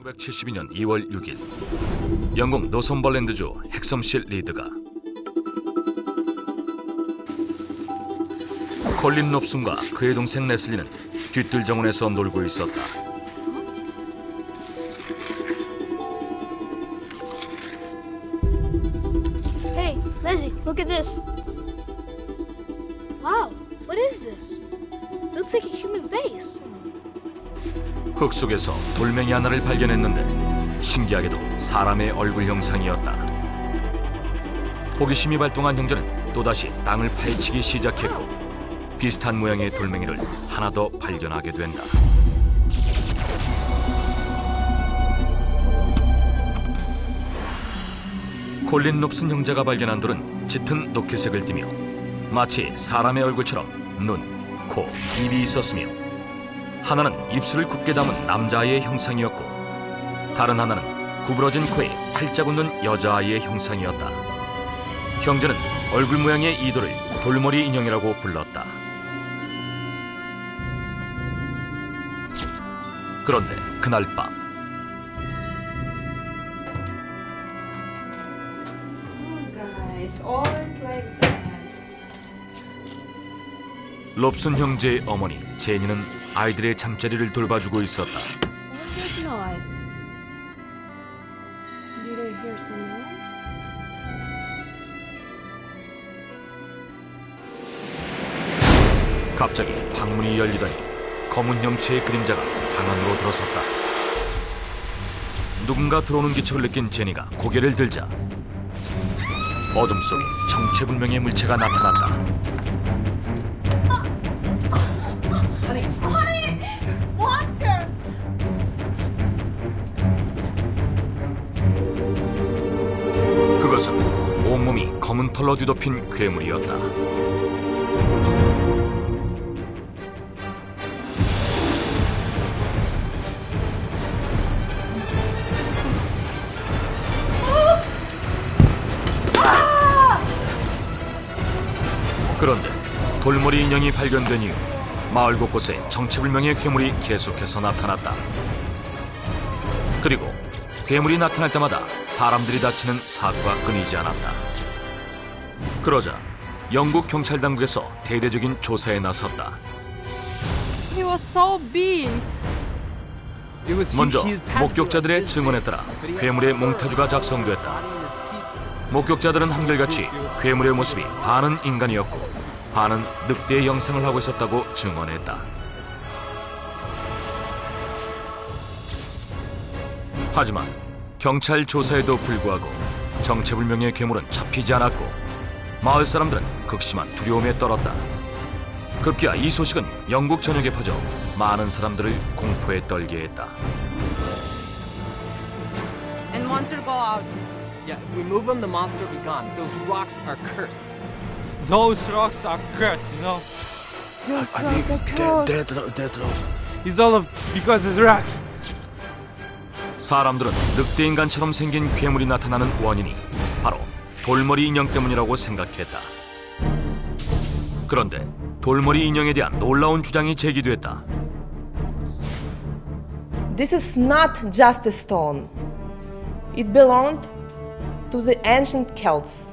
1972년 2월 6일 영국 노선벌랜드주 핵섬실 리드가 콜린 롭슨과 그의 동생 레슬리는 뒤뜰 정원에서 놀고 있었다. Hey, Leslie, look at this. Wow, what is this? Looks like a human face. 흙 속에서 돌멩이 하나를 발견했는데 신기하게도 사람의 얼굴 형상이었다. 호기심이 발동한 형제는 또다시 땅을 파헤치기 시작했고 비슷한 모양의 돌멩이를 하나 더 발견하게 된다. 콜린 롭슨 형제가 발견한 돌은 짙은 녹회색을 띠며 마치 사람의 얼굴처럼 눈, 코, 입이 있었으며 하나는 입술을 굳게 담은 남자아이의 형상이었고 다른 하나는 구부러진 코에 활짝 웃는 여자아이의 형상이었다. 형제는 얼굴 모양의 이 돌을 돌머리 인형이라고 불렀다. 그런데 그날 밤 Guys, always like that. 롭슨 형제의 어머니 제니는 아이들의 잠자리를 돌봐주고 있었다. What's this noise? Did I hear someone? 갑자기 방문이 열리더니 검은 형체의 그림자가 방 안으로 들어섰다. 누군가 들어오는 기척을 느낀 제니가 고개를 들자 어둠 속에 정체불명의 물체가 나타났다. Monster! 그것은 온몸이 검은 털로 뒤덮인 괴물이었다. 그런데 돌머리 인형이 발견된 이후 마을 곳곳에 정체불명의 괴물이 계속해서 나타났다. 그리고 괴물이 나타날 때마다 사람들이 다치는 사고가 끊이지 않았다. 그러자 영국 경찰 당국에서 대대적인 조사에 나섰다. He was so big. 먼저 목격자들의 증언에 따라 괴물의 몽타주가 작성됐다. 목격자들은 한결같이 괴물의 모습이 반은 인간이었고 반은 늑대의 형상을 하고 있었다고 증언했다. 하지만 경찰 조사에도 불구하고 정체불명의 괴물은 잡히지 않았고 마을 사람들은 극심한 두려움에 떨었다. 급기야 이 소식은 영국 전역에 퍼져 많은 사람들을 공포에 떨게 했다. And monster go out. Yeah, if we move him, the monster will be gone. Those rocks are cursed. Those rocks are cursed, you know. It's all of because it's rocks. 사람들은 늑대인간처럼 생긴 괴물이 나타나는 원인이 바로 돌머리 인형 때문이라고 생각했다. 그런데 돌머리 인형에 대한 놀라운 주장이 제기됐다. This is not just a stone. It belonged to the ancient Celts.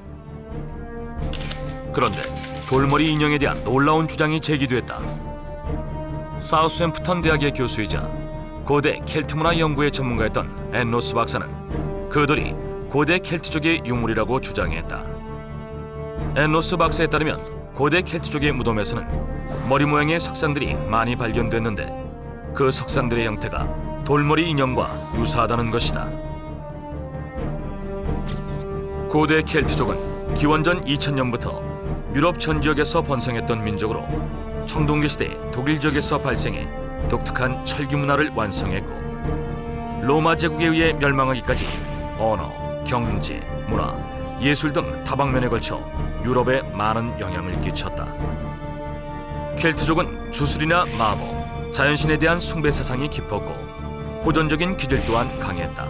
그런데 돌머리 인형에 대한 놀라운 주장이 제기됐다. 사우스햄프턴 대학의 교수이자 고대 켈트 문화 연구의 전문가였던 앤 로스 박사는 그 돌이 고대 켈트족의 유물이라고 주장했다. 앤 로스 박사에 따르면 고대 켈트족의 무덤에서는 머리 모양의 석상들이 많이 발견됐는데 그 석상들의 형태가 돌머리 인형과 유사하다는 것이다. 고대 켈트족은 기원전 2000년부터 유럽 전 지역에서 번성했던 민족으로 청동기 시대 독일 지역에서 발생해 독특한 철기 문화를 완성했고 로마 제국에 의해 멸망하기까지 언어, 경제, 문화, 예술 등 다방면에 걸쳐 유럽에 많은 영향을 끼쳤다. 켈트족은 주술이나 마법, 자연신에 대한 숭배 사상이 깊었고 호전적인 기질 또한 강했다.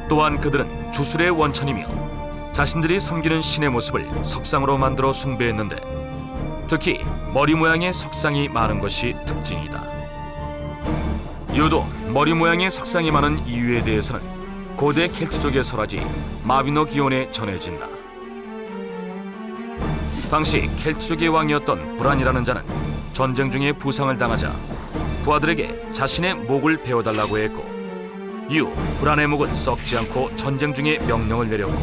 또한 그들은 주술의 원천이며 자신들이 섬기는 신의 모습을 석상으로 만들어 숭배했는데 특히 머리 모양의 석상이 많은 것이 특징이다. 유독 머리 모양의 석상이 많은 이유에 대해서는 고대 켈트족의 설화지 마비노기온에 전해진다. 당시 켈트족의 왕이었던 브란이라는 자는 전쟁 중에 부상을 당하자 부하들에게 자신의 목을 베어달라고 했고, 이후 브란의 목은 썩지 않고 전쟁 중에 명령을 내렸고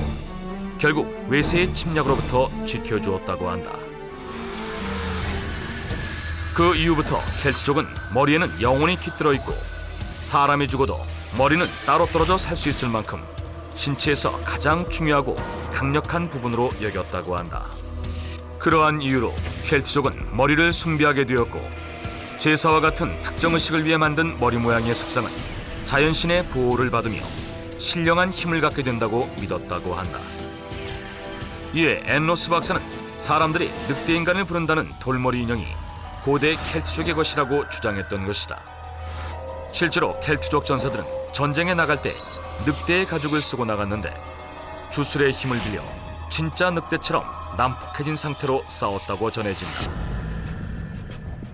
결국 외세의 침략으로부터 지켜주었다고 한다. 그 이후부터 켈트족은 머리에는 영혼이 깃들어 있고 사람이 죽어도 머리는 따로 떨어져 살 수 있을 만큼 신체에서 가장 중요하고 강력한 부분으로 여겼다고 한다. 그러한 이유로 켈트족은 머리를 숭배하게 되었고, 제사와 같은 특정 의식을 위해 만든 머리 모양의 석상은 자연신의 보호를 받으며 신령한 힘을 갖게 된다고 믿었다고 한다. 이에 앤노스 박사는 사람들이 늑대 인간을 부른다는 돌머리 인형이 고대 켈트족의 것이라고 주장했던 것이다. 실제로 켈트족 전사들은 전쟁에 나갈 때 늑대의 가죽을 쓰고 나갔는데 주술의 힘을 빌려 진짜 늑대처럼 난폭해진 상태로 싸웠다고 전해진다.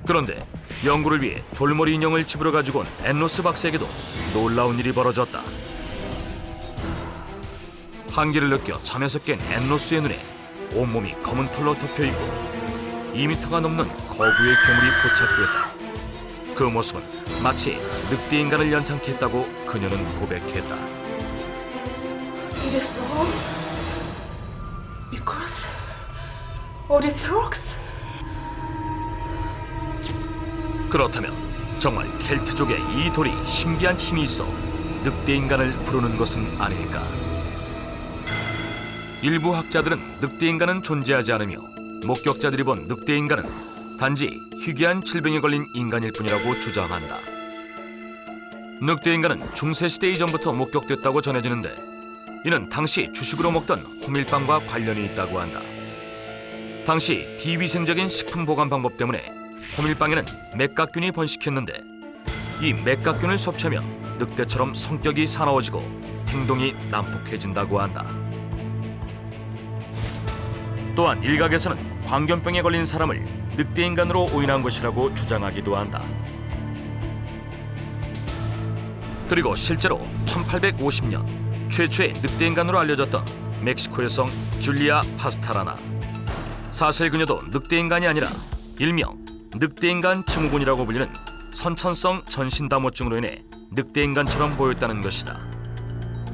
그런데 연구를 위해 돌머리 인형을 집으로 가지고 온 앤노스 박사에게도 놀라운 일이 벌어졌다. 한기를 느껴 잠에서 깬 앤노스의 눈에 온몸이 검은 털로 덮여있고 2m가 넘는 거구의 괴물이 포착되었다. 그 모습은 마치 늑대 인간을 연상케 했다고 그녀는 고백했다. It is all because of these rocks. 그렇다면 정말 켈트족의 이 돌이 신비한 힘이 있어 늑대 인간을 부르는 것은 아닐까? 일부 학자들은 늑대 인간은 존재하지 않으며 목격자들이 본 늑대 인간은 단지 희귀한 질병에 걸린 인간일 뿐이라고 주장한다. 늑대 인간은 중세시대 이전부터 목격됐다고 전해지는데 이는 당시 주식으로 먹던 호밀빵과 관련이 있다고 한다. 당시 비위생적인 식품 보관 방법 때문에 호밀빵에는 맥각균이 번식했는데 이 맥각균을 섭취하면 늑대처럼 성격이 사나워지고 행동이 난폭해진다고 한다. 또한 일각에서는 광견병에 걸린 사람을 늑대인간으로 오인한 것이라고 주장하기도 한다. 그리고 실제로 1850년 최초의 늑대인간으로 알려졌던 멕시코 여성 줄리아 파스타라나, 사실 그녀도 늑대인간이 아니라 일명 늑대인간 증후군이라고 불리는 선천성 전신담호증으로 인해 늑대인간처럼 보였다는 것이다.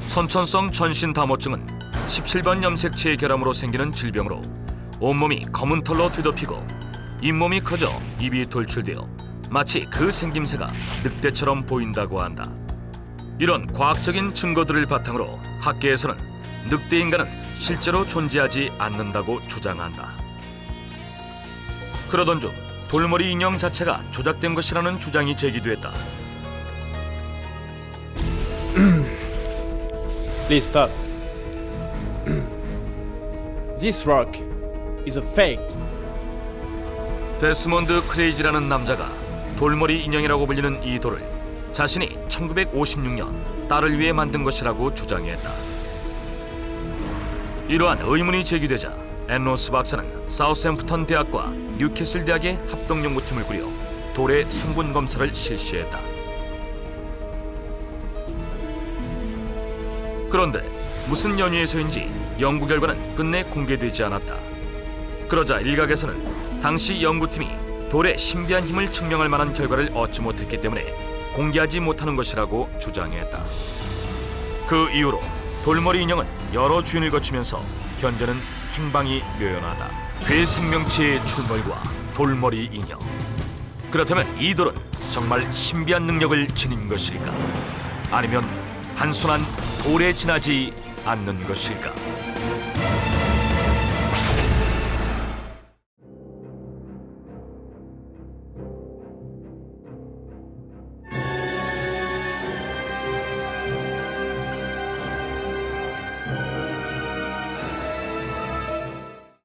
선천성 전신담호증은 17번 염색체의 결함으로 생기는 질병으로 온몸이 검은 털로 뒤덮이고 잇몸이 커져 입이 돌출되어 마치 그 생김새가 늑대처럼 보인다고 한다. 이런 과학적인 증거들을 바탕으로 학계에서는 늑대인간은 실제로 존재하지 않는다고 주장한다. 그러던 중 돌머리 인형 자체가 조작된 것이라는 주장이 제기됐다. Please stop. This rock is a fake. 데스몬드 크레이지라는 남자가 돌머리 인형이라고 불리는 이 돌을 자신이 1956년 딸을 위해 만든 것이라고 주장했다. 이러한 의문이 제기되자 앤노스 박사는 사우샘프턴 대학과 뉴캐슬 대학의 합동 연구팀을 꾸려 돌의 성분 검사를 실시했다. 그런데 무슨 연유에서인지 연구 결과는 끝내 공개되지 않았다. 그러자 일각에서는 당시 연구팀이 돌의 신비한 힘을 증명할 만한 결과를 얻지 못했기 때문에 공개하지 못하는 것이라고 주장했다. 그 이후로 돌머리 인형은 여러 주인을 거치면서 현재는 행방이 묘연하다. 괴생명체의 출몰과 돌머리 인형. 그렇다면 이 돌은 정말 신비한 능력을 지닌 것일까? 아니면 단순한 돌에 지나지 않는 것일까?